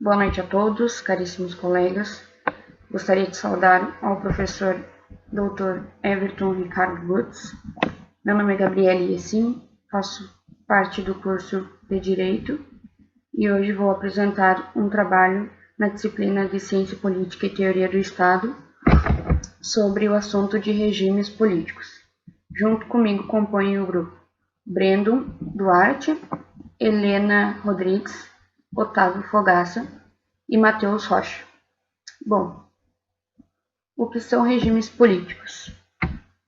Boa noite a todos, caríssimos colegas. Gostaria de saudar ao professor Dr. Everton Ricardo Lutz. Meu nome é Gabriele Yessin, faço parte do curso de Direito e hoje vou apresentar um trabalho na disciplina de Ciência Política e Teoria do Estado sobre o assunto de regimes políticos. Junto comigo compõem o grupo Brandon Duarte, Helena Rodrigues, Otávio Fogaça e Matheus Rocha. Bom, o que são regimes políticos?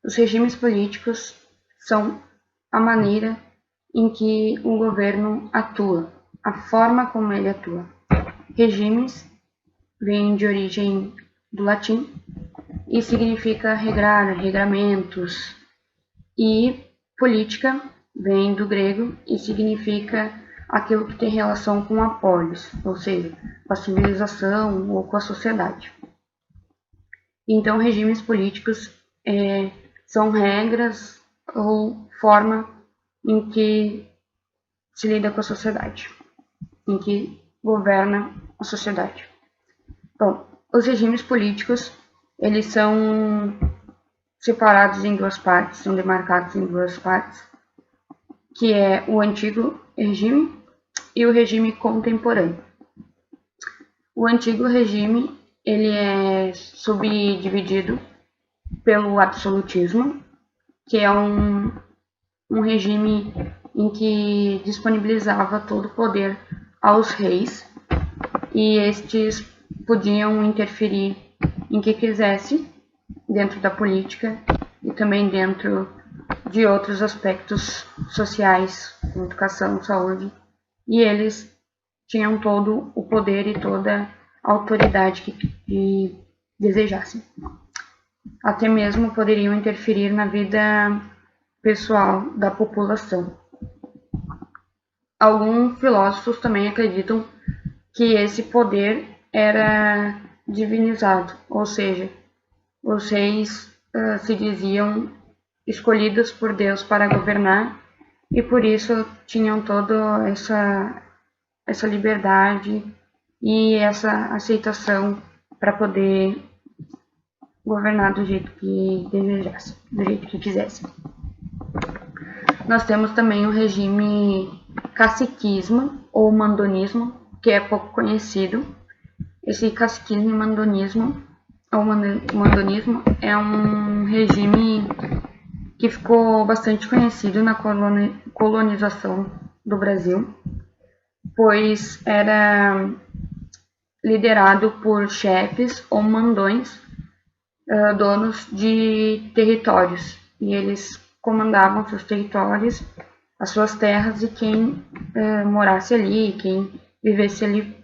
Os regimes políticos são a maneira em que um governo atua, a forma como ele atua. Regimes vem de origem do latim e significa regrar, regramentos, e política vem do grego e significa aquilo que tem relação com a polis, ou seja, com a civilização ou com a sociedade. Então, regimes políticos são regras ou forma em que se lida com a sociedade, em que governa a sociedade. Bom, os regimes políticos, eles são separados em duas partes, são demarcados em duas partes, que é o antigo regime e o regime contemporâneo. O antigo regime, ele é subdividido pelo absolutismo, que é um regime em que disponibilizava todo o poder aos reis e estes podiam interferir em que quisesse dentro da política e também dentro de outros aspectos sociais, como educação, saúde, e eles tinham todo o poder e toda a autoridade que desejassem. Até mesmo poderiam interferir na vida pessoal da população. Alguns filósofos também acreditam que esse poder era divinizado, ou seja, os reis se diziam escolhidos por Deus para governar e por isso tinham toda essa liberdade e essa aceitação para poder governar do jeito que desejasse, do jeito que quisesse. Nós temos também o regime caciquismo ou mandonismo, que é pouco conhecido. Esse caciquismo e mandonismo é um regime que ficou bastante conhecido na colonização do Brasil, pois era liderado por chefes ou mandões, donos de territórios, e eles comandavam seus territórios, as suas terras e quem morasse ali, quem vivesse ali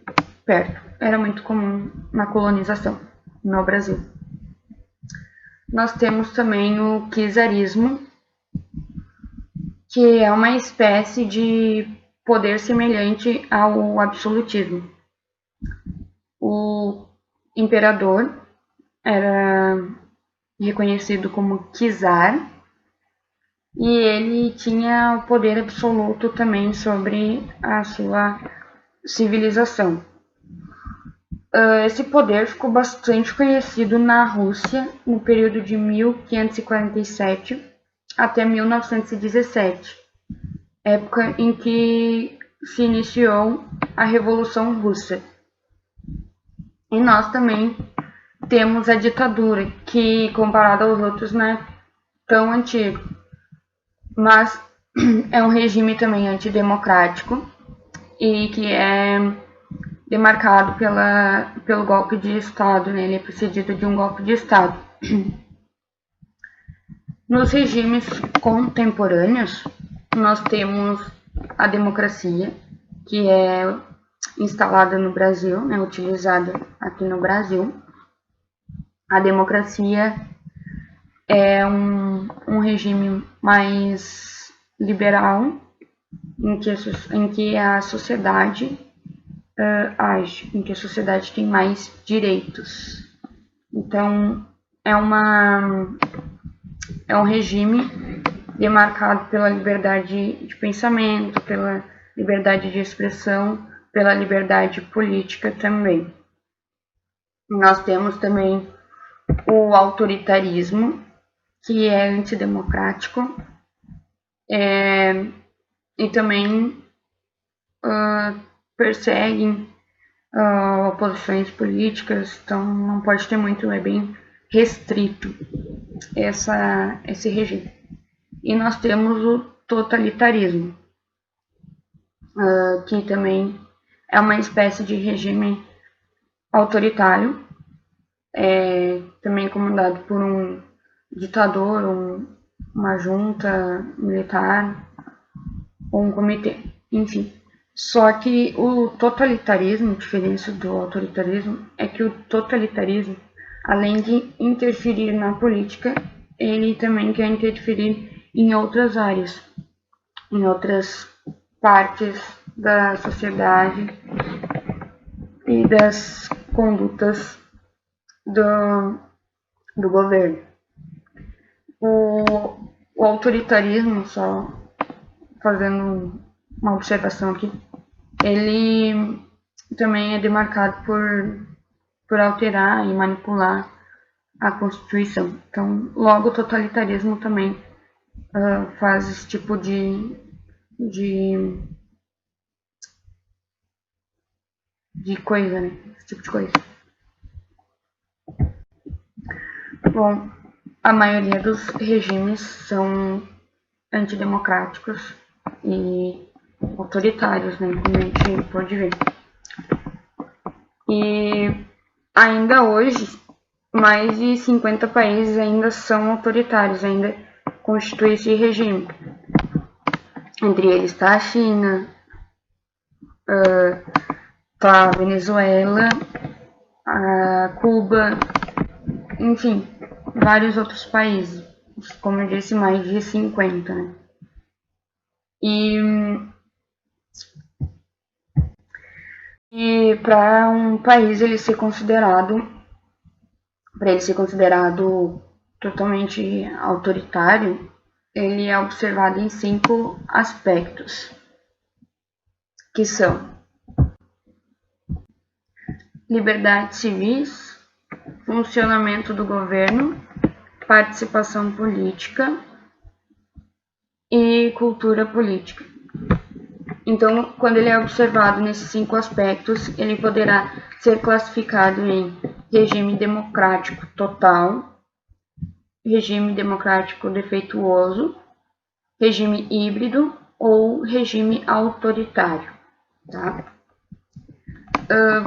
perto. Era muito comum na colonização no Brasil. Nós temos também o czarismo, que é uma espécie de poder semelhante ao absolutismo. O imperador era reconhecido como czar e ele tinha o poder absoluto também sobre a sua civilização. Esse poder ficou bastante conhecido na Rússia no período de 1547 até 1917, época em que se iniciou a Revolução Russa. E nós também temos a ditadura, que comparado aos outros não é tão antigo, mas é um regime também antidemocrático e que é demarcado pelo golpe de Estado, né? Ele é precedido de um golpe de Estado. Nos regimes contemporâneos, nós temos a democracia, que é instalada no Brasil, né? Utilizada aqui no Brasil. A democracia é um regime mais liberal, em que a sociedade age, em que a sociedade tem mais direitos. Então, é um regime demarcado pela liberdade de pensamento, pela liberdade de expressão, pela liberdade política também. Nós temos também o autoritarismo, que é antidemocrático, e também perseguem oposições políticas, então não pode ter muito, é bem restrito esse regime. E nós temos o totalitarismo, que também é uma espécie de regime autoritário, também comandado por um ditador, uma junta militar ou um comitê, enfim. Só que o totalitarismo, a diferença do autoritarismo, é que o totalitarismo, além de interferir na política, ele também quer interferir em outras áreas, em outras partes da sociedade e das condutas do governo. O autoritarismo, só fazendo uma observação aqui, ele também é demarcado por alterar e manipular a Constituição. Então, logo o totalitarismo também faz esse tipo de coisa, né? Esse tipo de coisa. Bom, a maioria dos regimes são antidemocráticos e autoritários, né? Como a gente pode ver. E ainda hoje, mais de 50 países ainda são autoritários, ainda constituem esse regime. Entre eles está a China, está a Venezuela, a Cuba, enfim, vários outros países, como eu disse, mais de 50, né? E para um país ele ser considerado totalmente autoritário, ele é observado em 5 aspectos, que são liberdades civis, funcionamento do governo, participação política e cultura política. Então, quando ele é observado nesses 5 aspectos, ele poderá ser classificado em regime democrático total, regime democrático defeituoso, regime híbrido ou regime autoritário. Tá?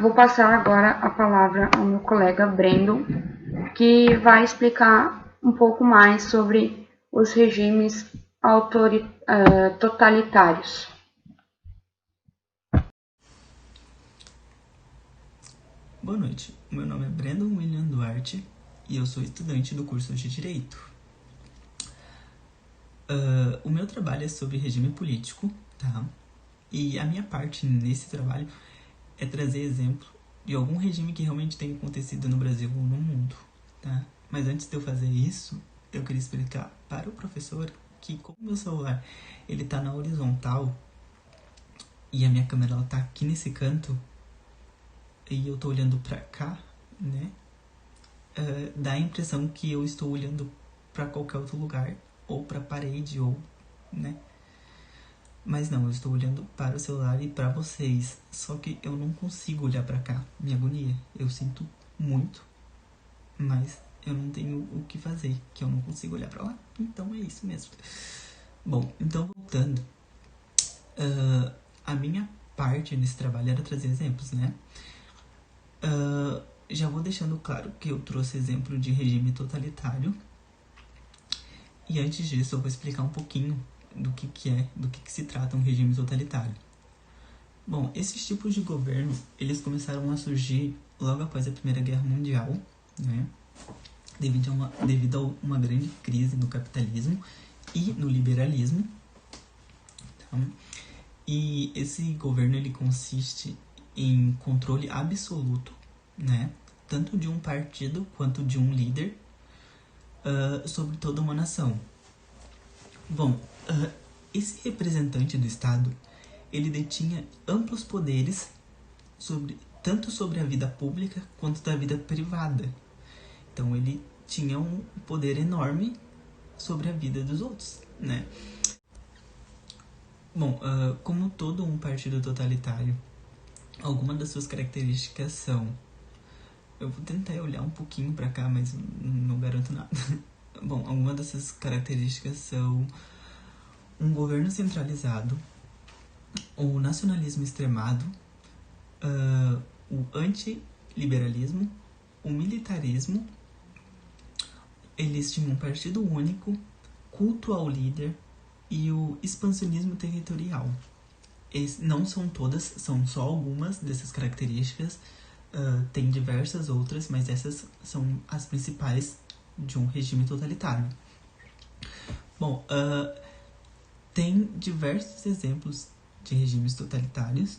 Vou passar agora a palavra ao meu colega Brandon, que vai explicar um pouco mais sobre os regimes totalitários. Boa noite, meu nome é Brandon William Duarte e eu sou estudante do curso de Direito. O meu trabalho é sobre regime político, tá? E a minha parte nesse trabalho é trazer exemplo de algum regime que realmente tenha acontecido no Brasil ou no mundo, tá? Mas antes de eu fazer isso, eu queria explicar para o professor que, como meu celular ele tá na horizontal e a minha câmera ela tá aqui nesse canto e eu tô olhando pra cá, né? Dá a impressão que eu estou olhando para qualquer outro lugar, ou para a parede, ou, né? Mas não, eu estou olhando para o celular e para vocês. Só que eu não consigo olhar para cá. Me agonia. Eu sinto muito, mas eu não tenho o que fazer, que eu não consigo olhar para lá. Então é isso mesmo. Bom, então voltando. A minha parte nesse trabalho era trazer exemplos, né? Já vou deixando claro que eu trouxe exemplo de regime totalitário. E antes disso eu vou explicar um pouquinho do que se trata um regime totalitário. Bom, esses tipos de governo, eles começaram a surgir logo após a Primeira Guerra Mundial, né? Devido a uma grande crise no capitalismo e no liberalismo. Tá? E esse governo, ele consiste em controle absoluto, né? Tanto de um partido quanto de um líder sobre toda uma nação. Bom, esse representante do Estado, ele detinha amplos poderes tanto sobre a vida pública quanto da vida privada. Então ele tinha um poder enorme sobre a vida dos outros, né? Bom, como todo um partido totalitário, algumas das suas características são... Eu vou tentar olhar um pouquinho pra cá, mas não garanto nada. Bom, algumas dessas características são um governo centralizado, o nacionalismo extremado, o antiliberalismo, o militarismo, eles tinham um partido único, culto ao líder e o expansionismo territorial. Não são todas, são só algumas dessas características, tem diversas outras, mas essas são as principais de um regime totalitário. Bom, tem diversos exemplos de regimes totalitários.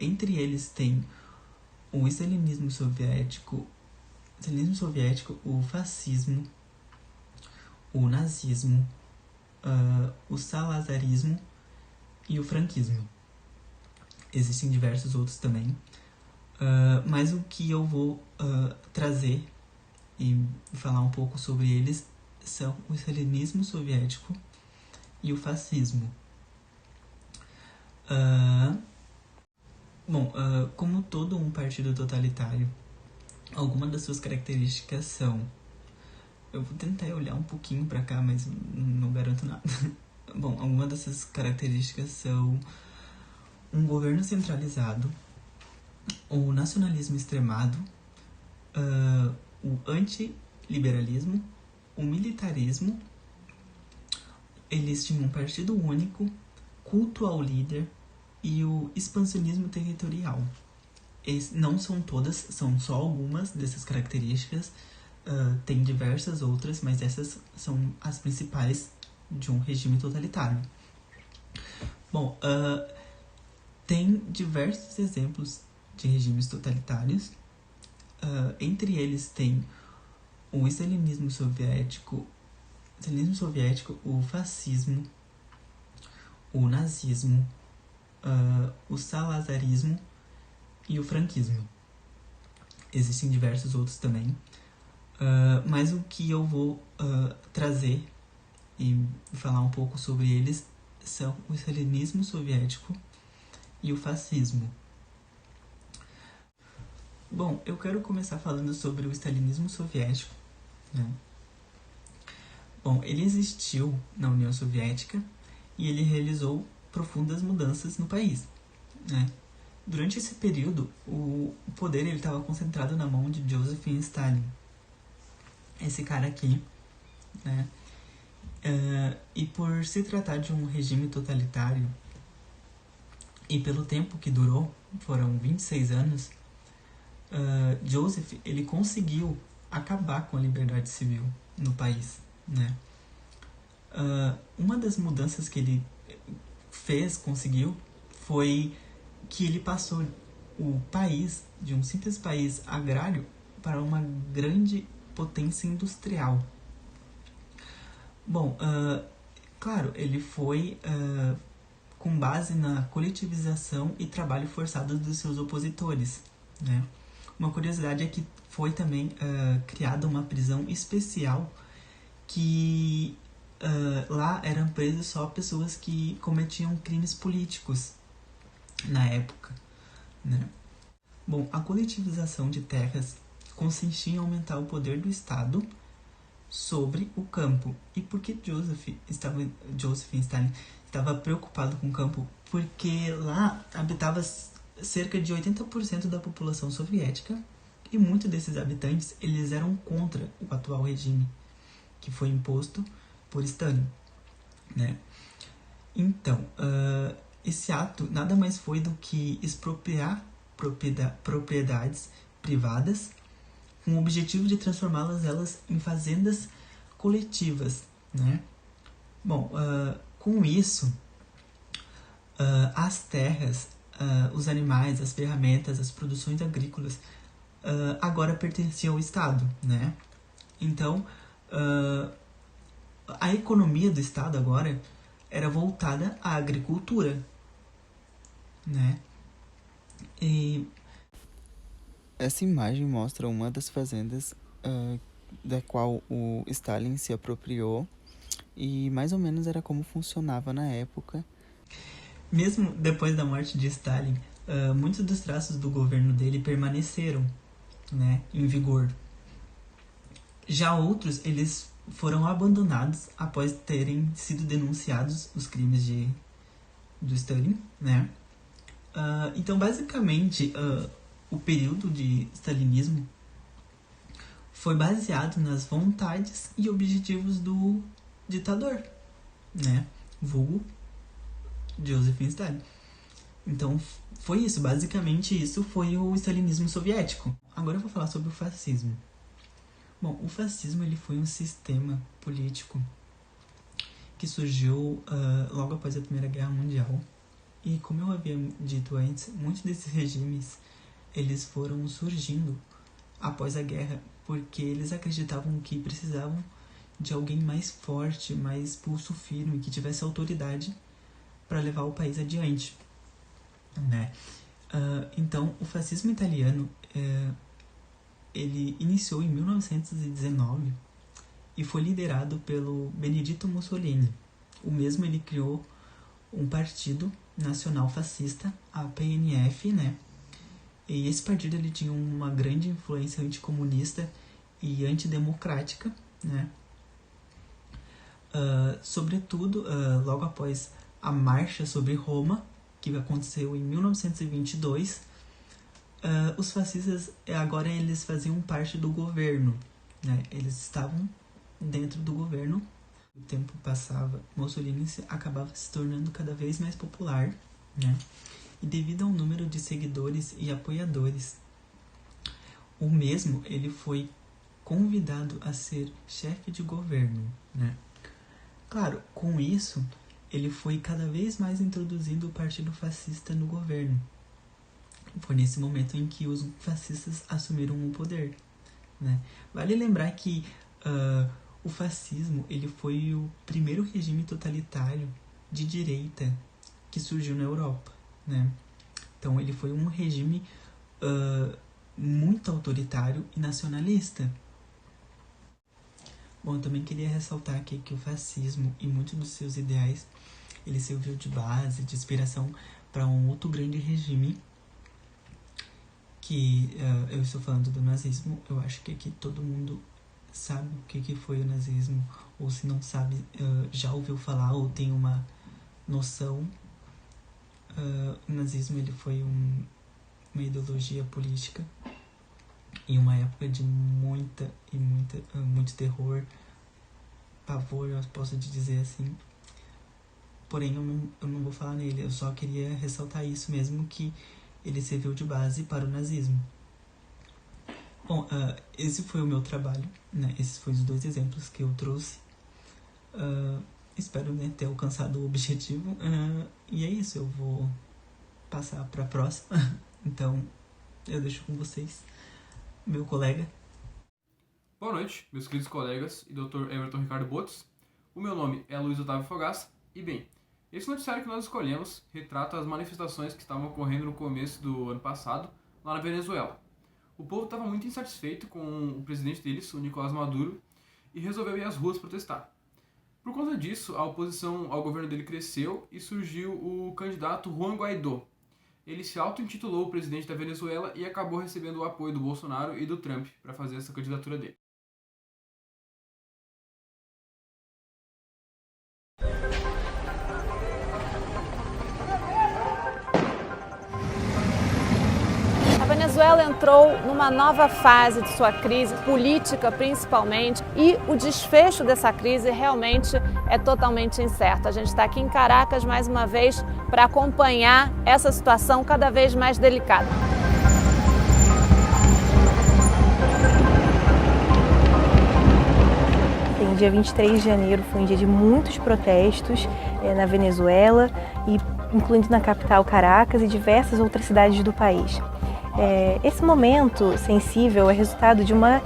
Entre eles tem o stalinismo soviético, o fascismo, o nazismo, o salazarismo e o franquismo. Existem diversos outros também, mas o que eu vou trazer e falar um pouco sobre eles são o stalinismo soviético e o fascismo. Como todo um partido totalitário, algumas das suas características são... Eu vou tentar olhar um pouquinho pra cá, mas não garanto nada. Bom, algumas dessas características são um governo centralizado, o nacionalismo extremado, o antiliberalismo, o militarismo, eles tinham um partido único, culto ao líder e o expansionismo territorial. Não são todas, são só algumas dessas características, tem diversas outras, mas essas são as principais de um regime totalitário. Bom, tem diversos exemplos de regimes totalitários. Entre eles tem o stalinismo soviético, o fascismo, o nazismo, o salazarismo e o franquismo. Existem diversos outros também, mas o que eu vou trazer e falar um pouco sobre eles são o stalinismo soviético e o fascismo. Bom, eu quero começar falando sobre o stalinismo soviético, né? Bom, ele existiu na União Soviética e ele realizou profundas mudanças no país, né? Durante esse período, o poder estava concentrado na mão de Joseph Stalin, esse cara aqui, né? E por se tratar de um regime totalitário, e pelo tempo que durou, foram 26 anos, Joseph ele conseguiu acabar com a liberdade civil no país, né? Uma das mudanças que ele conseguiu, foi que ele passou o país, de um simples país agrário, para uma grande potência industrial. Bom, claro, ele foi com base na coletivização e trabalho forçado dos seus opositores, né? Uma curiosidade é que foi também criada uma prisão especial que lá eram presas só pessoas que cometiam crimes políticos na época, né? Bom, a coletivização de terras consistia em aumentar o poder do Estado sobre o campo. E por que Joseph Stalin estava preocupado com o campo? Porque lá habitava cerca de 80% da população soviética e muitos desses habitantes eles eram contra o atual regime que foi imposto por Stalin, né? Então, esse ato nada mais foi do que expropriar propriedades privadas com o objetivo de transformá-las em fazendas coletivas, né? Bom, com isso, as terras, os animais, as ferramentas, as produções agrícolas agora pertenciam ao Estado, né? Então, a economia do Estado agora era voltada à agricultura, né? E Essa imagem mostra uma das fazendas da qual o Stalin se apropriou e mais ou menos era como funcionava na época. mesmo depois da morte de Stalin, muitos dos traços do governo dele permaneceram, né, em vigor. Já outros, eles foram abandonados após terem sido denunciados os crimes do Stalin, né? Então, basicamente, o período de stalinismo foi baseado nas vontades e objetivos do ditador, né? Vulgo Joseph Stalin. Então, foi isso. Basicamente, isso foi o stalinismo soviético. Agora eu vou falar sobre o fascismo. Bom, o fascismo ele foi um sistema político que surgiu logo após a Primeira Guerra Mundial. E como eu havia dito antes, muitos desses regimes eles foram surgindo após a guerra porque eles acreditavam que precisavam de alguém mais forte, mais pulso firme, que tivesse autoridade para levar o país adiante, né? Então, o fascismo italiano ele iniciou em 1919 e foi liderado pelo Benedetto Mussolini. O mesmo ele criou um partido nacional fascista, a PNF, né? E esse partido ele tinha uma grande influência anticomunista e antidemocrática, né? Sobretudo, logo após a Marcha sobre Roma, que aconteceu em 1922, os fascistas agora eles faziam parte do governo, né? Eles estavam dentro do governo. O tempo passava, Mussolini acabava se tornando cada vez mais popular, né? E devido ao número de seguidores e apoiadores, o mesmo ele foi convidado a ser chefe de governo, né? Claro, com isso, ele foi cada vez mais introduzindo o partido fascista no governo. Foi nesse momento em que os fascistas assumiram o poder, né? Vale lembrar que o fascismo ele foi o primeiro regime totalitário de direita que surgiu na Europa, né? Então ele foi um regime muito autoritário e nacionalista. Bom, eu também queria ressaltar aqui que o fascismo e muitos dos seus ideais ele serviu de base, de inspiração para um outro grande regime que eu estou falando do nazismo. Eu acho que aqui todo mundo sabe o que foi o nazismo, ou se não sabe, já ouviu falar ou tem uma noção. O nazismo ele foi uma ideologia política em uma época de muito terror, pavor, eu posso te dizer assim. Porém, eu não vou falar nele, eu só queria ressaltar isso mesmo, que ele serviu de base para o nazismo. Bom, esse foi o meu trabalho, né? Esses foram os 2 exemplos que eu trouxe. Espero, né, ter alcançado o objetivo. E é isso, eu vou passar para a próxima. Então, eu deixo com vocês, meu colega. Boa noite, meus queridos colegas e Dr. Everton Ricardo Botts. O meu nome é Luiz Otávio Fogaça. E bem, esse noticiário que nós escolhemos retrata as manifestações que estavam ocorrendo no começo do ano passado lá na Venezuela. O povo estava muito insatisfeito com o presidente deles, o Nicolás Maduro, e resolveu ir às ruas protestar. Por conta disso, a oposição ao governo dele cresceu e surgiu o candidato Juan Guaidó. Ele se auto-intitulou presidente da Venezuela e acabou recebendo o apoio do Bolsonaro e do Trump para fazer essa candidatura dele. A Venezuela entrou numa nova fase de sua crise política, principalmente, e o desfecho dessa crise realmente é totalmente incerto. A gente está aqui em Caracas mais uma vez para acompanhar essa situação cada vez mais delicada. Em dia 23 de janeiro foi um dia de muitos protestos na Venezuela, incluindo na capital Caracas e diversas outras cidades do país. Esse momento sensível é resultado de uma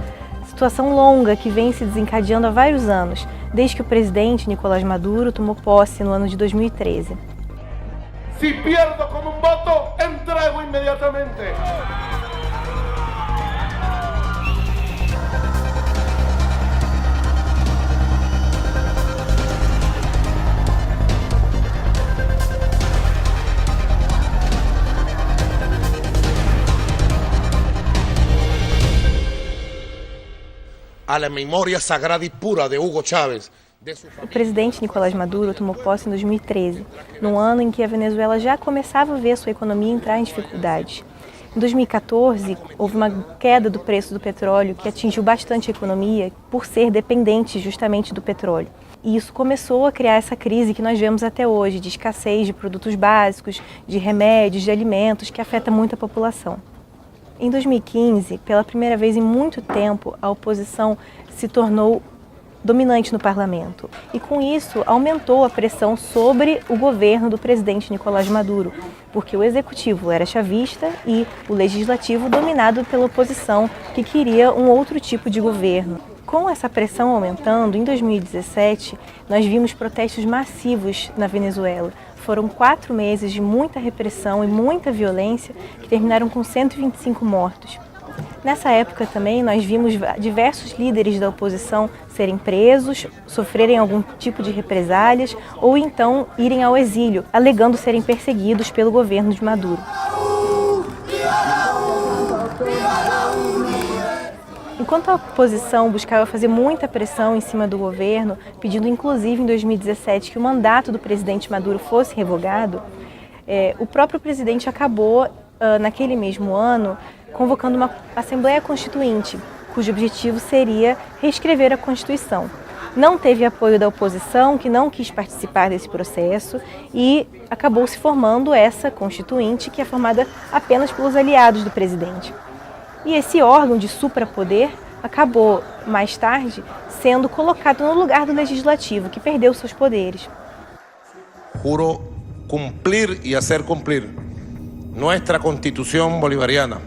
situação longa que vem se desencadeando há vários anos, desde que o presidente Nicolás Maduro tomou posse no ano de 2013. Si pierdo con un voto, entrego inmediatamente. A la memoria sagrada y pura de Hugo Chávez. O presidente Nicolás Maduro tomou posse em 2013, num ano em que a Venezuela já começava a ver sua economia entrar em dificuldades. Em 2014, houve uma queda do preço do petróleo que atingiu bastante a economia por ser dependente justamente do petróleo. E isso começou a criar essa crise que nós vemos até hoje, de escassez de produtos básicos, de remédios, de alimentos, que afeta muito a população. Em 2015, pela primeira vez em muito tempo, a oposição se tornou dominante no parlamento. E com isso aumentou a pressão sobre o governo do presidente Nicolás Maduro, porque o executivo era chavista e o legislativo dominado pela oposição, que queria um outro tipo de governo. Com essa pressão aumentando, em 2017, nós vimos protestos massivos na Venezuela. Foram 4 meses de muita repressão e muita violência que terminaram com 125 mortos. Nessa época também nós vimos diversos líderes da oposição serem presos, sofrerem algum tipo de represálias ou então irem ao exílio, alegando serem perseguidos pelo governo de Maduro. Enquanto a oposição buscava fazer muita pressão em cima do governo, pedindo inclusive em 2017 que o mandato do presidente Maduro fosse revogado, o próprio presidente acabou, naquele mesmo ano, convocando uma Assembleia Constituinte, cujo objetivo seria reescrever a Constituição. Não teve apoio da oposição, que não quis participar desse processo, e acabou se formando essa Constituinte, que é formada apenas pelos aliados do presidente. E esse órgão de suprapoder acabou, mais tarde, sendo colocado no lugar do Legislativo, que perdeu seus poderes. Juro cumplir y hacer cumplir nuestra Constitución bolivariana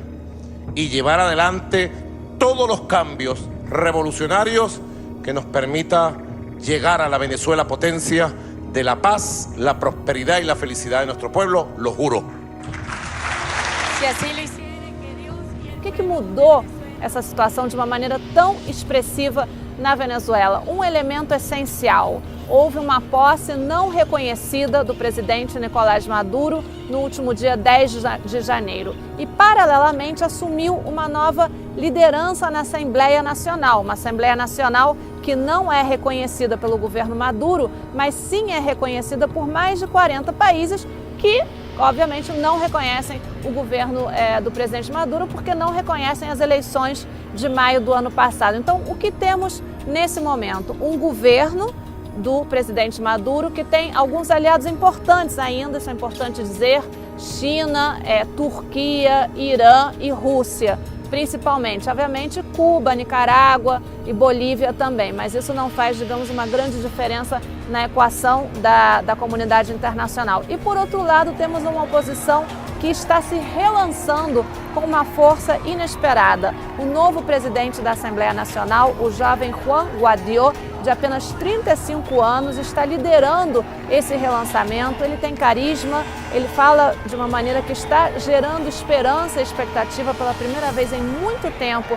y llevar adelante todos los cambios revolucionarios que nos permita llegar a la Venezuela potencia de la paz, la prosperidad y la felicidad de nuestro pueblo, lo juro. Se assim lhe O que mudou essa situação de uma maneira tão expressiva na Venezuela? Um elemento essencial: houve uma posse não reconhecida do presidente Nicolás Maduro no último dia 10 de janeiro e, paralelamente, assumiu uma nova liderança na Assembleia Nacional, uma Assembleia Nacional que não é reconhecida pelo governo Maduro, mas sim é reconhecida por mais de 40 países que, obviamente, não reconhecem o governo do presidente Maduro porque não reconhecem as eleições de maio do ano passado. Então, o que temos nesse momento? Um governo do presidente Maduro que tem alguns aliados importantes ainda, isso é importante dizer: China, Turquia, Irã e Rússia. Principalmente, obviamente, Cuba, Nicarágua e Bolívia também, mas isso não faz, digamos, uma grande diferença na equação da comunidade internacional. E, por outro lado, temos uma oposição que está se relançando com uma força inesperada. O novo presidente da Assembleia Nacional, o jovem Juan Guaidó, de apenas 35 anos, está liderando esse relançamento. Ele tem carisma, ele fala de uma maneira que está gerando esperança e expectativa pela primeira vez em muito tempo.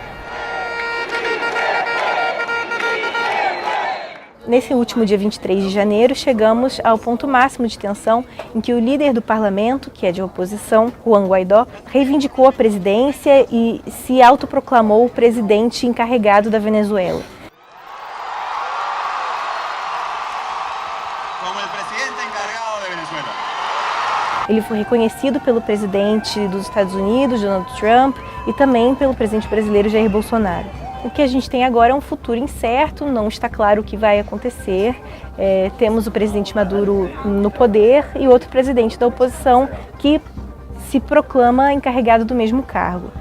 Nesse último dia 23 de janeiro, chegamos ao ponto máximo de tensão em que o líder do parlamento, que é de oposição, Juan Guaidó, reivindicou a presidência e se autoproclamou o presidente encarregado da Venezuela. Como o presidente encarregado da Venezuela. Ele foi reconhecido pelo presidente dos Estados Unidos, Donald Trump, e também pelo presidente brasileiro, Jair Bolsonaro. O que a gente tem agora é um futuro incerto, não está claro o que vai acontecer. Temos o presidente Maduro no poder e outro presidente da oposição que se proclama encarregado do mesmo cargo.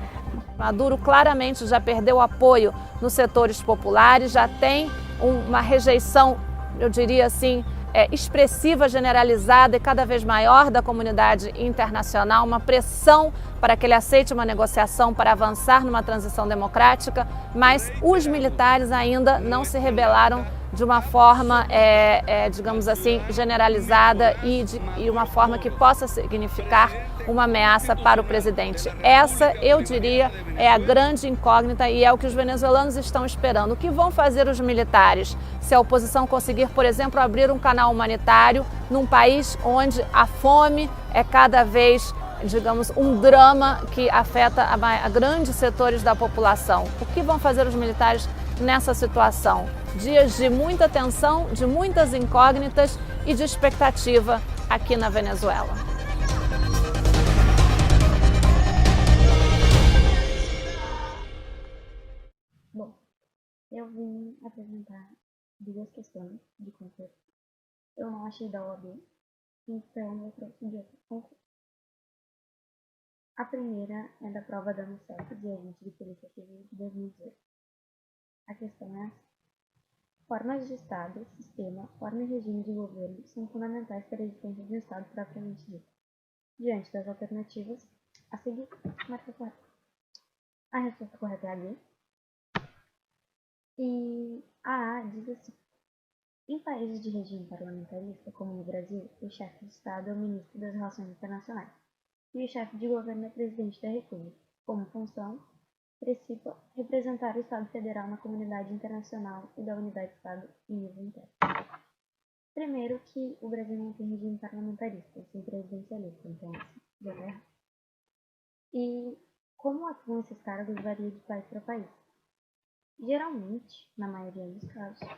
Maduro claramente já perdeu apoio nos setores populares, já tem uma rejeição, eu diria assim, expressiva, generalizada e cada vez maior da comunidade internacional, uma pressão para que ele aceite uma negociação para avançar numa transição democrática, mas os militares ainda não se rebelaram de uma forma, digamos assim, generalizada e uma forma que possa significar uma ameaça para o presidente. Essa, eu diria, é a grande incógnita e é o que os venezuelanos estão esperando. O que vão fazer os militares se a oposição conseguir, por exemplo, abrir um canal humanitário num país onde a fome é cada vez, digamos, um drama que afeta a grandes setores da população? O que vão fazer os militares nessa situação? Dias de muita tensão, de muitas incógnitas e de expectativa aqui na Venezuela. Bom, eu vim apresentar duas questões de concurso. Eu não achei da OAB, então eu trouxe de outro concurso. A primeira é da prova da ANSEP de agente de Polícia Civil de 2018. A questão é assim: formas de Estado, sistema, forma e regime de governo são fundamentais para a existência de um Estado propriamente dito. Diante das alternativas, a seguir, marca correta. A resposta correta é a B. E a A diz assim: em países de regime parlamentarista, como no Brasil, o chefe de Estado é o ministro das Relações Internacionais e o chefe de governo é o presidente da República. Como função, precisa representar o Estado Federal na comunidade internacional e da unidade de Estado em nível interno. Primeiro que o Brasil não tem regime parlamentarista, sim presidencialista, então já está errado. E como atuam esses cargos varia de país para país. Geralmente, na maioria dos casos,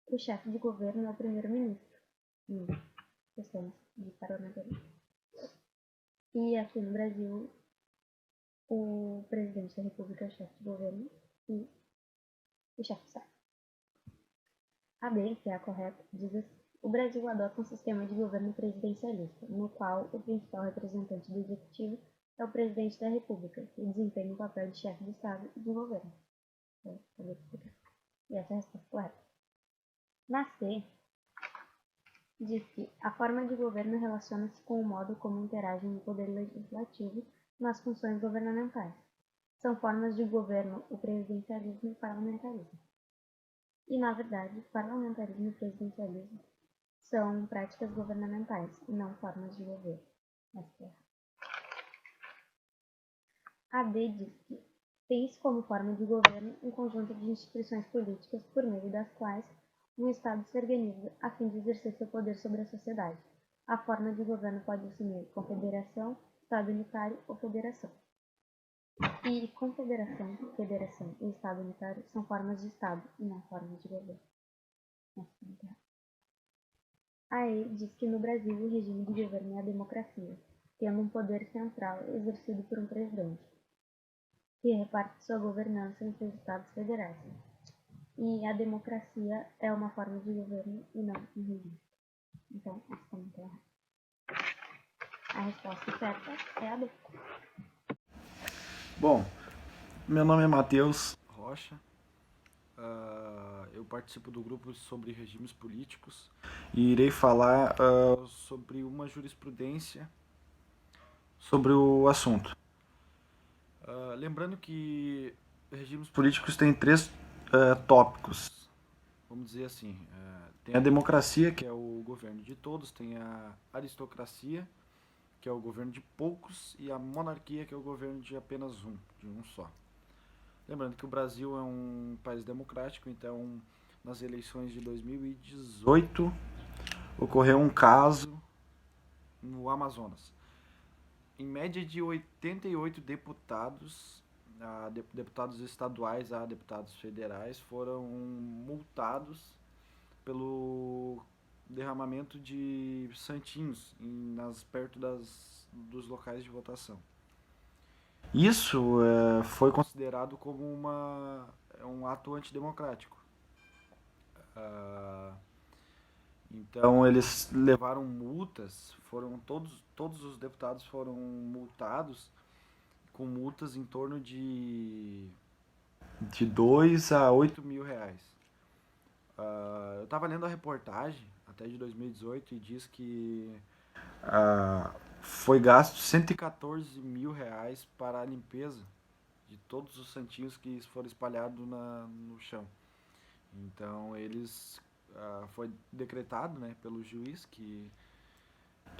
o chefe de governo é o primeiro-ministro em questões de parlamentarismo. E aqui no Brasil, o presidente da República é o chefe de governo e o chefe de Estado. A B, que é a correta, diz assim: o Brasil adota um sistema de governo presidencialista, no qual o principal representante do executivo é o presidente da República, que desempenha o papel de chefe de Estado e de governo. E essa é a resposta correta. Na C, diz que a forma de governo relaciona-se com o modo como interagem o poder legislativo nas funções governamentais. São formas de governo o presidencialismo e o parlamentarismo. E, na verdade, parlamentarismo e presidencialismo são práticas governamentais e não formas de governo. Essa é a A D diz que tem-se como forma de governo um conjunto de instituições políticas por meio das quais um Estado se organiza a fim de exercer seu poder sobre a sociedade. A forma de governo pode assumir confederação, Estado unitário ou federação. E confederação, federação e Estado unitário são formas de Estado e não formas de governo. A E diz que no Brasil o regime de governo é a democracia, tendo um poder central exercido por um presidente, que reparte sua governança entre os Estados federais. E a democracia é uma forma de governo e não um regime. Então, essa também está errada. A resposta certa é a B. Bom, meu nome é Matheus Rocha. Eu participo do grupo sobre regimes políticos e irei falar sobre uma jurisprudência sobre o assunto. Lembrando que regimes políticos têm três tópicos, vamos dizer assim. Tem a democracia, que é o governo de todos, tem a aristocracia, que é o governo de poucos, e a monarquia, que é o governo de apenas de um só. Lembrando que o Brasil é um país democrático, então nas eleições de 2018 ocorreu um caso no Amazonas. Em média de 88 deputados, deputados estaduais a deputados federais, foram multados pelo derramamento de santinhos perto dos locais de votação. Isso foi considerado como um ato antidemocrático. Então eles levaram multas, todos os deputados foram multados com multas em torno de 2 a 8 mil reais. Eu estava lendo a reportagem até de 2018 e diz que foi gasto R$114 mil para a limpeza de todos os santinhos que foram espalhados no chão. Então foi decretado, né, pelo juiz que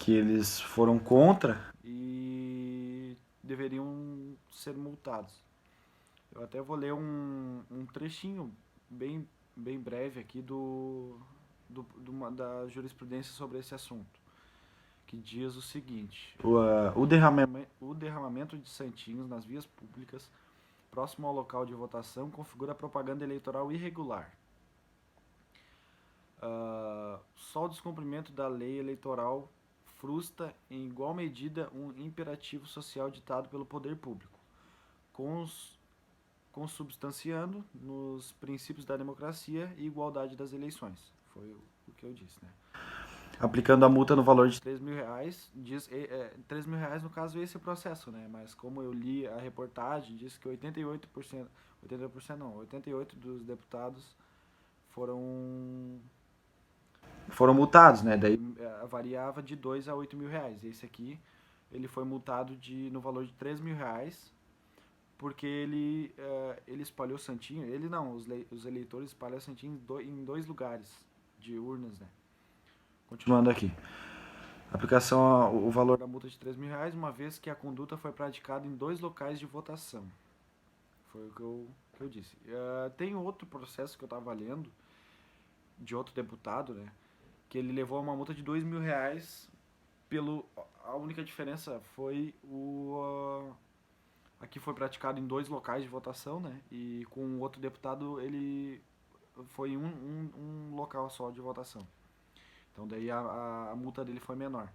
eles foram contra e deveriam ser multados. Eu até vou ler um trechinho bem breve aqui da jurisprudência sobre esse assunto, que diz o seguinte: o derramamento de santinhos nas vias públicas próximo ao local de votação configura propaganda eleitoral irregular. Só o descumprimento da lei eleitoral frustra em igual medida um imperativo social ditado pelo poder público, consubstanciando nos princípios da democracia e igualdade das eleições. Foi o que eu disse, né? Aplicando a multa no valor de R$3 mil, R$3 mil no caso esse é o processo, né? Mas como eu li a reportagem, diz que 88% dos deputados foram multados, né? Daí variava de R$2 a R$8 mil. Esse aqui, ele foi multado no valor de R$3 mil, porque ele espalhou santinho. Ele não, os eleitores espalharam santinho em 2 lugares de urnas, né? Continuando aqui. Aplicação o valor da multa de R$3 mil, uma vez que a conduta foi praticada em 2 locais de votação. Foi o que eu disse. Tem outro processo que eu estava lendo, de outro deputado, né? Que ele levou uma multa de R$2 mil a única diferença foi aqui foi praticado em 2 locais de votação, né? E com o outro deputado ele foi em um local só de votação. Então daí a multa dele foi menor.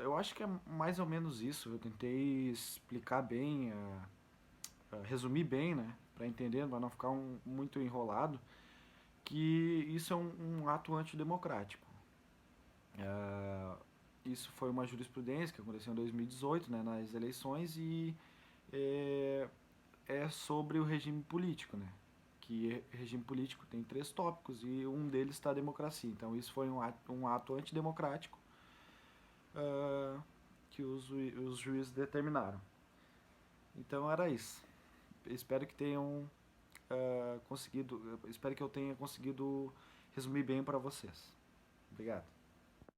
Eu acho que é mais ou menos isso. Eu tentei explicar bem, resumir bem, né? Para entender, para não ficar muito enrolado, que isso é um ato antidemocrático. Isso foi uma jurisprudência que aconteceu em 2018, né, nas eleições, e é sobre o regime político, né? Que regime político tem 3 tópicos e um deles está a democracia. Então isso foi um ato antidemocrático que os juízes determinaram. Então era isso. Espero que tenham espero que eu tenha conseguido resumir bem para vocês. Obrigado.